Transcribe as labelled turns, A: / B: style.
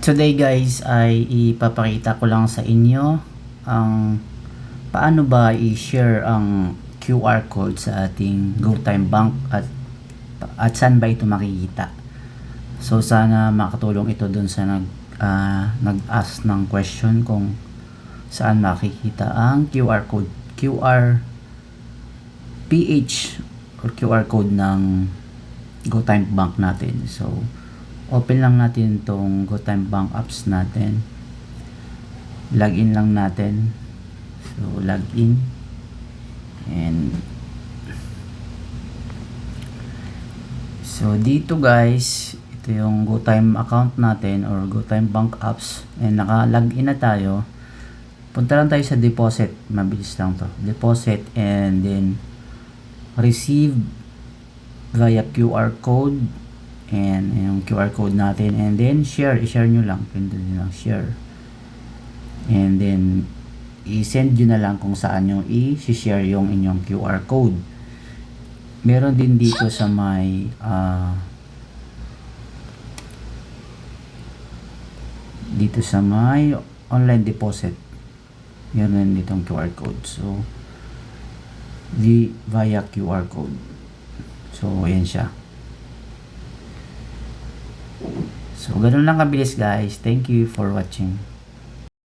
A: Today guys ay ipapakita ko lang sa inyo ang paano ba i-share ang QR code sa ating GoTime Bank at saan ba ito makikita. So sana makatulong ito dun sa nag-ask ng question kung saan makikita ang QR code, QR PH or QR code ng GoTime Bank natin. So open lang natin itong GoTime Bank apps natin. Login lang natin. So login. And so dito guys, ito yung GoTime account natin or GoTime Bank apps. And naka-login na tayo. Punta lang tayo sa deposit. Mabilis lang to. Deposit and then receive via QR code. And yung QR code natin, and then share, i-share nyo lang, pindutin lang share, and then i-send nyo na lang kung saan nyo i-share yung inyong QR code. Meron din dito sa may dito sa may online deposit, meron din ditong QR code. So via QR code. So ayan siya. So, ganun lang kabilis guys. Thank you for watching.